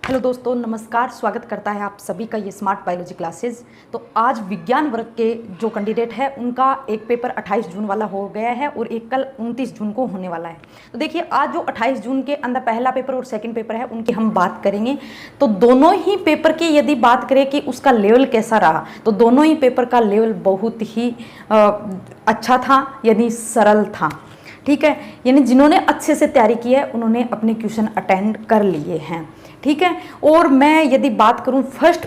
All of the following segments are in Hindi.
हेलो दोस्तों, नमस्कार। स्वागत करता है आप सभी का ये स्मार्ट बायोलॉजी क्लासेस। तो आज विज्ञान वर्ग के जो कैंडिडेट है उनका एक पेपर 28 जून वाला हो गया है और एक कल 29 जून को होने वाला है। तो देखिए, आज जो 28 जून के अंदर पहला पेपर और सेकंड पेपर है उनकी हम बात करेंगे। तो दोनों ही पेपर की यदि बात करें कि उसका लेवल कैसा रहा, तो दोनों ही पेपर का लेवल बहुत ही अच्छा था, यानी सरल था। ठीक है, यानी जिन्होंने अच्छे से तैयारी की है उन्होंने अपने क्वेश्चन अटेंड कर लिए हैं। ठीक है, और मैं यदि बात करूं फर्स्ट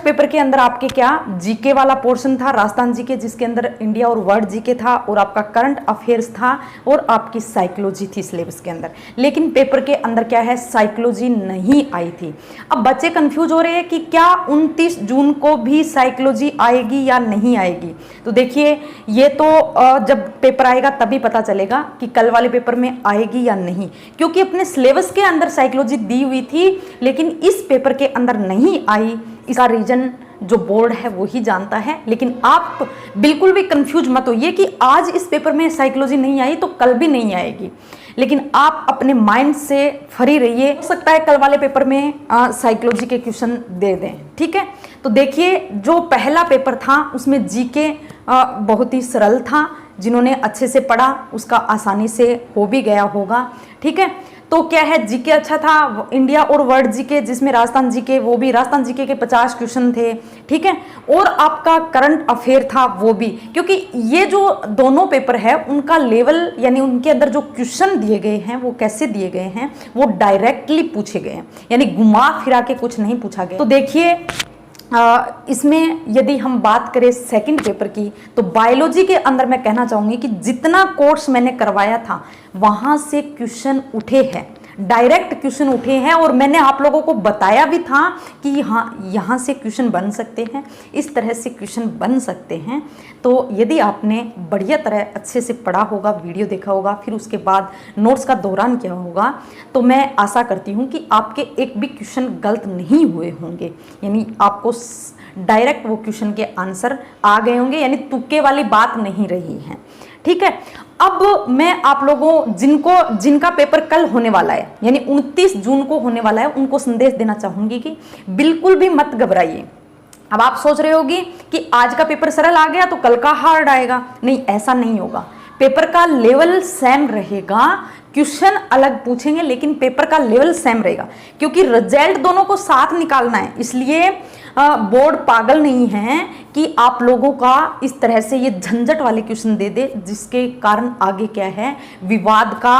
पेपर के अंदर आपके क्या जीके वाला पोर्शन था, राजस्थान जीके, जिसके अंदर इंडिया और वर्ल्ड जीके था, और आपका करंट अफेयर्स था, और आपकी साइकोलॉजी थी सिलेबस के अंदर। लेकिन पेपर के अंदर क्या है, साइकोलॉजी नहीं आई थी। अब बच्चे कंफ्यूज हो रहे हैं कि क्या 29 जून को भी साइकोलॉजी आएगी या नहीं आएगी। तो देखिए, ये तो जब पेपर आएगा तभी पता चलेगा कि कल वाले पेपर में आएगी या नहीं, क्योंकि अपने सिलेबस के अंदर साइकोलॉजी दी हुई थी लेकिन इस पेपर के अंदर नहीं आई। इसका रीजन जो बोर्ड है वो ही जानता है। लेकिन आप बिल्कुल भी कंफ्यूज मत होइए कि आज इस पेपर में साइकोलॉजी नहीं आई तो कल भी नहीं आएगी। लेकिन आप अपने माइंड से फ्री रहिए, हो सकता है कल वाले पेपर में साइकोलॉजी के क्वेश्चन दे दें। ठीक है, तो देखिए, जो पहला पेपर था उसमें जीके बहुत ही सरल था। जिन्होंने अच्छे से पढ़ा उसका आसानी से हो भी गया होगा। ठीक है, तो क्या है, जीके अच्छा था, इंडिया और वर्ल्ड जीके, जिसमें राजस्थान जीके, वो भी राजस्थान जीके के 50 क्वेश्चन थे। ठीक है, और आपका करंट अफेयर था वो भी, क्योंकि ये जो दोनों पेपर है उनका लेवल, यानी उनके अंदर जो क्वेश्चन दिए गए हैं वो कैसे दिए गए हैं, वो डायरेक्टली पूछे गए हैं, यानी घुमा फिरा के कुछ नहीं पूछा गया। तो देखिए, इसमें यदि हम बात करें सेकंड पेपर की, तो बायोलॉजी के अंदर मैं कहना चाहूँगी कि जितना कोर्स मैंने करवाया था वहाँ से क्वेश्चन उठे हैं, डायरेक्ट क्वेश्चन उठे हैं, और मैंने आप लोगों को बताया भी था कि हाँ, यहाँ से क्वेश्चन बन सकते हैं, इस तरह से क्वेश्चन बन सकते हैं। तो यदि आपने बढ़िया तरह अच्छे से पढ़ा होगा, वीडियो देखा होगा, फिर उसके बाद नोट्स का दौरान किया होगा, तो मैं आशा करती हूँ कि आपके एक भी क्वेश्चन गलत नहीं हुए होंगे, यानी आपको डायरेक्ट वो क्वेश्चन के आंसर आ गए होंगे, यानी तुक्के वाली बात नहीं रही है। ठीक है, अब मैं आप लोगों जिनका पेपर कल होने वाला है, यानी 29 जून को होने वाला है, उनको संदेश देना चाहूंगी कि बिल्कुल भी मत घबराइए। अब आप सोच रहे होगी कि आज का पेपर सरल आ गया तो कल का हार्ड आएगा। नहीं, ऐसा नहीं होगा। पेपर का लेवल सेम रहेगा, क्वेश्चन अलग पूछेंगे लेकिन पेपर का लेवल सेम रहेगा, क्योंकि रिजल्ट दोनों को साथ निकालना है। इसलिए बोर्ड पागल नहीं है कि आप लोगों का इस तरह से ये झंझट वाले क्वेश्चन दे दे, जिसके कारण आगे क्या है, विवाद का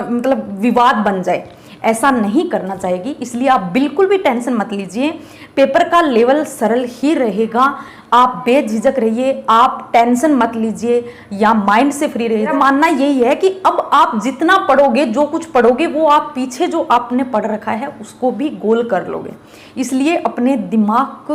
मतलब विवाद बन जाए। ऐसा नहीं करना चाहिए, इसलिए आप बिल्कुल भी टेंशन मत लीजिए। पेपर का लेवल सरल ही रहेगा, आप बेझिझक रहिए, आप टेंशन मत लीजिए, या माइंड से फ्री रहिए। मानना यही है कि अब आप जितना पढ़ोगे, जो कुछ पढ़ोगे, वो आप पीछे जो आपने पढ़ रखा है उसको भी गोल कर लोगे। इसलिए अपने दिमाग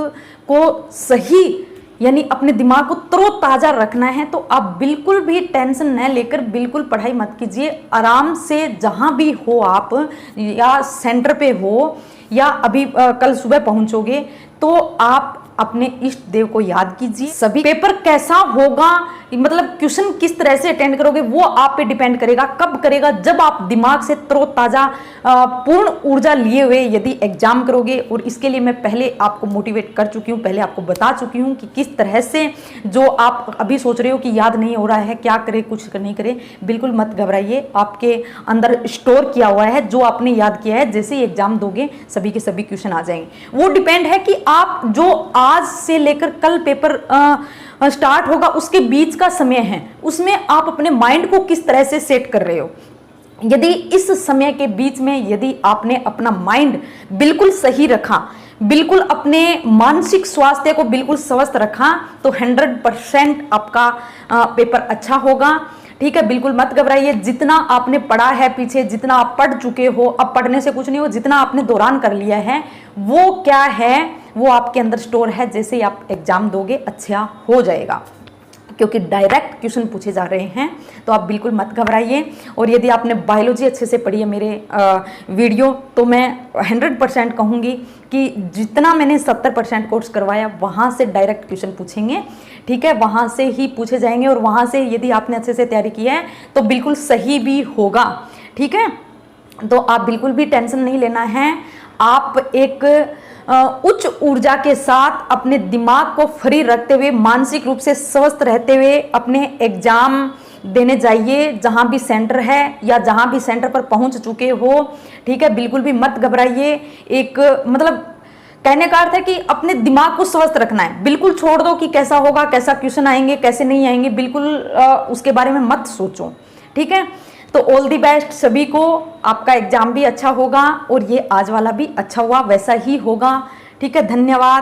को सही, यानी अपने दिमाग को तरोताजा रखना है। तो आप बिल्कुल भी टेंशन न लेकर बिल्कुल पढ़ाई मत कीजिए। आराम से जहाँ भी हो आप, या सेंटर पे हो, या अभी कल सुबह पहुँचोगे, तो आप अपने इष्ट देव को याद कीजिए। सभी पेपर कैसा होगा, मतलब क्वेश्चन किस तरह से अटेंड करोगे, वो आप पे डिपेंड करेगा। कब करेगा, जब आप दिमाग से तरोताजा पूर्ण ऊर्जा लिए हुए यदि एग्जाम करोगे। और इसके लिए मैं पहले आपको मोटिवेट कर चुकी हूँ, पहले आपको बता चुकी हूँ कि किस तरह से जो आप अभी सोच रहे हो कि याद नहीं हो रहा है, क्या करें, कुछ नहीं करें, बिल्कुल मत घबराइए। आपके अंदर स्टोर किया हुआ है, जो आपने याद किया है, जैसे ही एग्जाम दोगे सभी के सभी क्वेश्चन आ जाएंगे। वो डिपेंड है कि आप जो आज से लेकर कल पेपर स्टार्ट होगा उसके बीच का समय है, उसमें आप अपने माइंड को किस तरह से सेट कर रहे हो। यदि इस समय के बीच में यदि आपने अपना माइंड बिल्कुल सही रखा, बिल्कुल अपने मानसिक स्वास्थ्य को बिल्कुल स्वस्थ रखा, तो 100% आपका पेपर अच्छा होगा। ठीक है, बिल्कुल मत घबराइए। जितना आपने पढ़ा है पीछे, जितना आप पढ़ चुके हो, अब पढ़ने से कुछ नहीं हो, जितना आपने दौरान कर लिया है वो क्या है, वो आपके अंदर स्टोर है। जैसे ही आप एग्जाम दोगे अच्छा हो जाएगा, क्योंकि डायरेक्ट क्वेश्चन पूछे जा रहे हैं। तो आप बिल्कुल मत घबराइए। और यदि आपने बायोलॉजी अच्छे से पढ़ी है मेरे वीडियो, तो मैं 100% कहूँगी कि जितना मैंने 70% कोर्स करवाया वहाँ से डायरेक्ट क्वेश्चन पूछेंगे। ठीक है, वहाँ से ही पूछे जाएंगे, और वहाँ से यदि आपने अच्छे से तैयारी की है तो बिल्कुल सही भी होगा। ठीक है, तो आप बिल्कुल भी टेंशन नहीं लेना है। आप एक उच्च ऊर्जा के साथ अपने दिमाग को फ्री रखते हुए, मानसिक रूप से स्वस्थ रहते हुए अपने एग्जाम देने जाइए, जहां भी सेंटर है या जहां भी सेंटर पर पहुंच चुके हो। ठीक है, बिल्कुल भी मत घबराइए। एक मतलब कहने का अर्थ है कि अपने दिमाग को स्वस्थ रखना है। बिल्कुल छोड़ दो कि कैसा होगा, कैसा क्वेश्चन आएंगे, कैसे नहीं आएंगे, बिल्कुल उसके बारे में मत सोचो। ठीक है, तो ऑल दी बेस्ट सभी को। आपका एग्जाम भी अच्छा होगा और ये आज वाला भी अच्छा हुआ वैसा ही होगा। ठीक है, धन्यवाद।